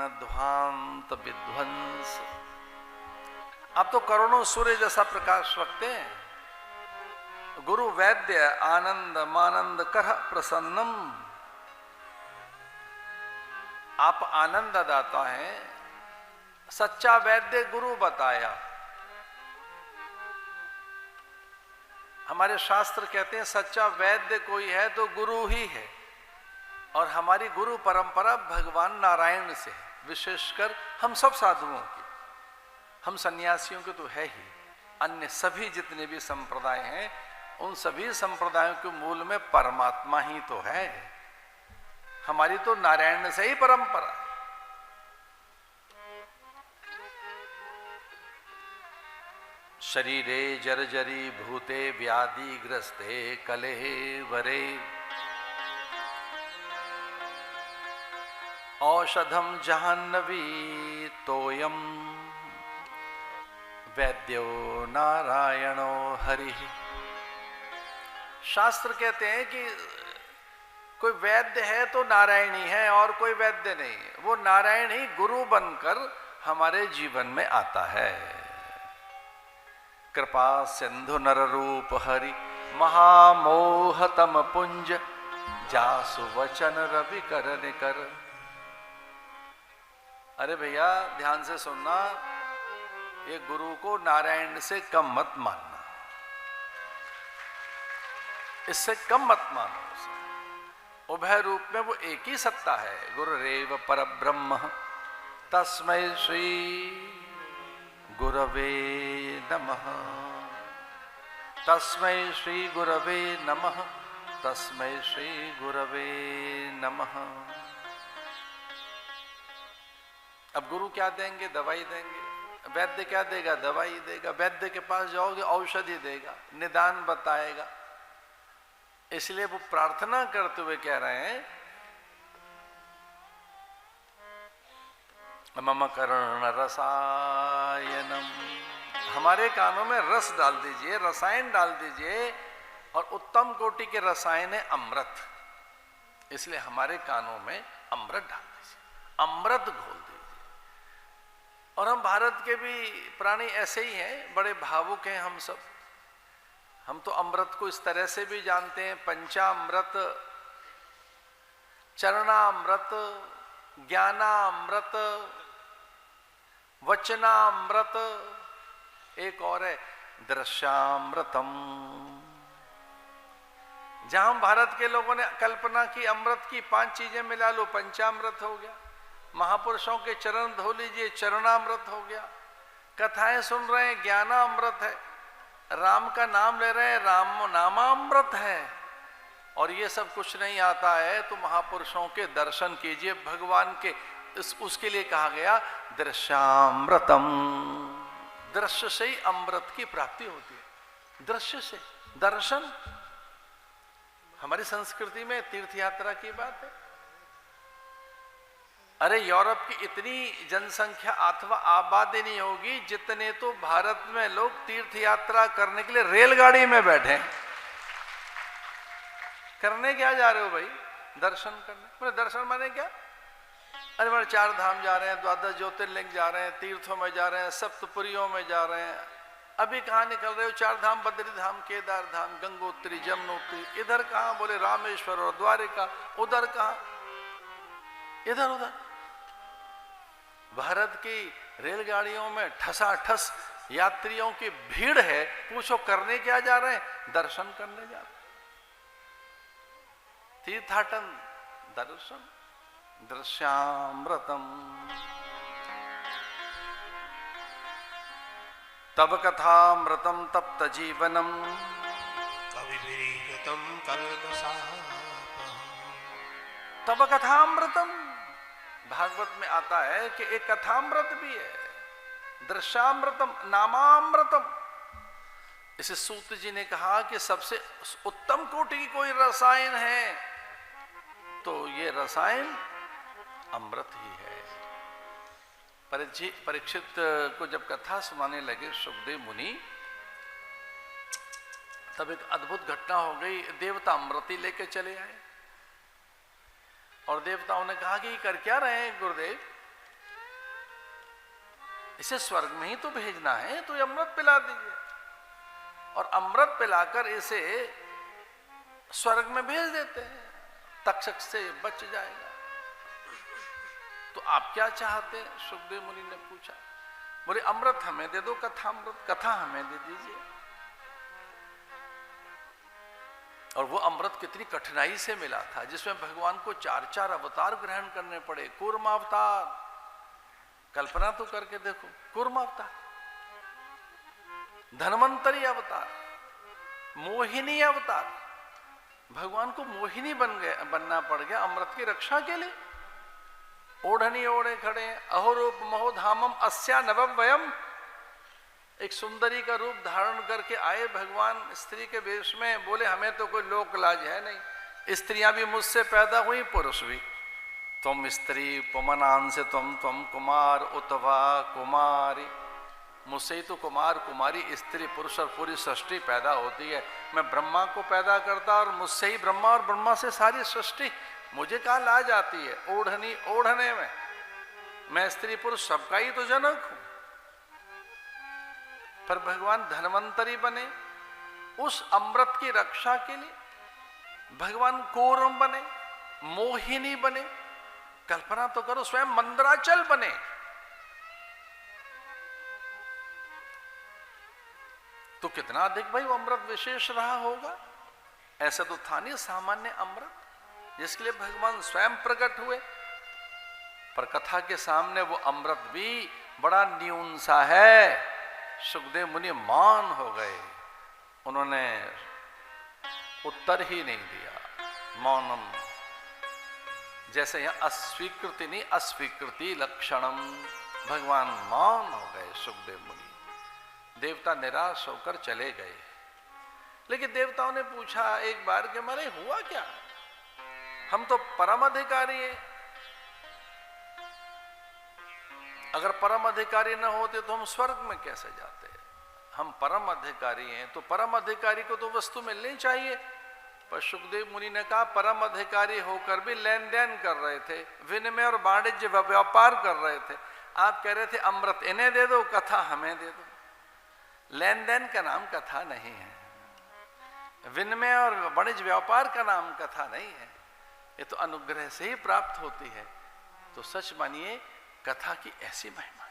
ध्वांत विध्वंस। आप तो करोड़ों सूर्य जैसा प्रकाश रखते हैं। गुरु वैद्य आनंद मानंद कर प्रसन्नम। आप आनंद दाता हैं, सच्चा वैद्य गुरु बताया। हमारे शास्त्र कहते हैं सच्चा वैद्य कोई है तो गुरु ही है, और हमारी गुरु परंपरा भगवान नारायण से है, विशेषकर हम सब साधुओं की। हम सन्यासियों के तो है ही, अन्य सभी जितने भी संप्रदाय हैं उन सभी संप्रदायों के मूल में परमात्मा ही तो है। हमारी तो नारायण से ही परंपरा। शरीरे जर्जरी भूते व्याधि ग्रस्ते कलेहे वरे औषधम जाह्नवी तोयम वैद्यो नारायणो हरि। शास्त्र कहते हैं कि कोई वैद्य है तो नारायणी है और कोई वैद्य नहीं। वो नारायण ही गुरु बनकर हमारे जीवन में आता है। कृपा सिंधु नर रूप हरि महामोहतम पुंज जासु वचन रवि कर निकर। अरे भैया ध्यान से सुनना, ये गुरु को नारायण से कम मत मानना, इससे कम मत मानो। उभय रूप में वो एक ही सत्ता है। गुरुरेव परब्रह्म तस्मै श्री गुरवे नमः। तस्मै श्री गुरवे नमः। तस्मै श्री गुरवे नमः। अब गुरु क्या देंगे? दवाई देंगे। वैद्य क्या देगा? दवाई देगा। वैद्य के पास जाओगे औषधि देगा, निदान बताएगा। इसलिए वो प्रार्थना करते हुए कह रहे हैं मम कर्ण रसायनम। हमारे कानों में रस डाल दीजिए, रसायन डाल दीजिए, और उत्तम कोटि के रसायन है अमृत। इसलिए हमारे कानों में अमृत डाल दीजिए, अमृत घोल दीजिए। और हम भारत के भी प्राणी ऐसे ही हैं, बड़े भावुक हैं हम सब। हम तो अमृत को इस तरह से भी जानते हैं, पंचामृत, चरणामृत, ज्ञानामृत, वचनामृत, एक और है दृश्यामृतम। जहां भारत के लोगों ने कल्पना की अमृत की 5 चीजें मिला लो, पंचामृत हो गया। महापुरुषों के चरण धो लीजिए, चरणामृत हो गया। कथाएं सुन रहे हैं, ज्ञानामृत है। राम का नाम ले रहे हैं, राम नामामृत है। और ये सब कुछ नहीं आता है तो महापुरुषों के दर्शन कीजिए, भगवान के। उसके लिए कहा गया दृश्यामृतम। दृश्य से ही अमृत की प्राप्ति होती है, दृश्य से। दर्शन हमारी संस्कृति में तीर्थ यात्रा की बात है। अरे यूरोप की इतनी जनसंख्या अथवा आबादी नहीं होगी जितने तो भारत में लोग तीर्थ यात्रा करने के लिए रेलगाड़ी में बैठे। करने क्या जा रहे हो भाई? दर्शन करने। बोले दर्शन माने क्या? अरे बोले 4 धाम जा रहे हैं, 12 ज्योतिर्लिंग जा रहे हैं, तीर्थों में जा रहे हैं, सप्तपुरियों में जा रहे हैं। अभी कहाँ निकल रहे हो? 4 धाम, बद्री धाम, केदार धाम, गंगोत्री, जमुनोत्री। इधर कहाँ? बोले रामेश्वर और द्वारिका। उधर कहाँ? इधर उधर। भारत की रेलगाड़ियों में ठसाठस यात्रियों की भीड़ है। पूछो करने क्या जा रहे हैं? दर्शन करने जा रहे हैं। तीर्थाटन, दर्शन, दृश्यामृतम। तब कथामृतम तप्त जीवनम कविभिरीकृतं कल्मषापहम्। तब कथामृतम। भागवत में आता है कि एक कथामृत भी है, दृश्यामृतम, नामामृतम। इसे सूत जी ने कहा कि सबसे उत्तम कोटि की कोई रसायन है तो ये रसायन अमृत ही है। परीक्षित को जब कथा सुनाने लगे सुखदेव मुनि, तब एक अद्भुत घटना हो गई। देवता अमृति लेके चले आए और देवताओं ने कहा कि कर क्या रहे हैं गुरुदेव? इसे स्वर्ग में ही तो भेजना है, तो ये अमृत पिला दीजिए। और अमृत पिलाकर इसे स्वर्ग में भेज देते हैं, तक्षक से बच जाएगा। तो आप क्या चाहते हैं? सुखदेव मुनि ने पूछा। बोले अमृत हमें दे दो, कथा अमृत, कथा हमें दे दीजिए। और वो अमृत कितनी कठिनाई से मिला था, जिसमें भगवान को 4 अवतार ग्रहण करने पड़े। कूर्मावतार, कल्पना तो करके देखो, कूर्मावतार, धन्वंतरी अवतार, मोहिनी अवतार। भगवान को मोहिनी बनना पड़ गया अमृत की रक्षा के लिए। ओढ़नी ओढ़े खड़े, अहोरूप महोधामम अस्या नववयम। एक सुंदरी का रूप धारण करके आए भगवान स्त्री के वेश में। बोले हमें तो कोई लोक लाज है नहीं, स्त्रियां भी मुझसे पैदा हुई, पुरुष भी। तुम स्त्री पुमनान से तुम कुमार उतवा कुमारी। मुझसे ही तो कुमार कुमारी स्त्री पुरुष और पूरी सृष्टि पैदा होती है। मैं ब्रह्मा को पैदा करता और मुझसे ही ब्रह्मा, और ब्रह्मा से सारी सृष्टि। मुझे कहाँ लाज आती है ओढ़नी ओढ़ने में? मैं स्त्री पुरुष सबका ही तो जनक हूं। पर भगवान धन्वंतरी बने उस अमृत की रक्षा के लिए। भगवान कूर्म बने, मोहिनी बने। कल्पना तो करो, स्वयं मंदराचल बने। तो कितना अधिक भाई वो अमृत विशेष रहा होगा। ऐसा तो था नहीं सामान्य अमृत जिसके लिए भगवान स्वयं प्रकट हुए। पर कथा के सामने वो अमृत भी बड़ा न्यून सा है। सुखदेव मुनि मान हो गए, उन्होंने उत्तर ही नहीं दिया। मौनम, जैसे यहां अस्वीकृति नहीं, अस्वीकृति लक्षणम। भगवान मौन हो गए सुखदेव मुनि। देवता निराश होकर चले गए। लेकिन देवताओं ने पूछा एक बार कि मारे हुआ क्या? हम तो परम अधिकारी हैं। अगर परम अधिकारी न होते तो हम स्वर्ग में कैसे जाते? हम परम अधिकारी हैं तो परम अधिकारी को तो वस्तु मिलनी चाहिए। पर सुखदेव मुनि ने कहा परम अधिकारी होकर भी लेन देन कर रहे थे, विनिमय और वाणिज्य व्यापार कर रहे थे। आप कह रहे थे अमृत इन्हें दे दो, कथा हमें दे दो। लेन देन का नाम कथा नहीं है, विनिमय और वाणिज्य व्यापार का नाम कथा नहीं है। ये तो अनुग्रह से ही प्राप्त होती है। तो सच मानिए कथा की ऐसी महिमा।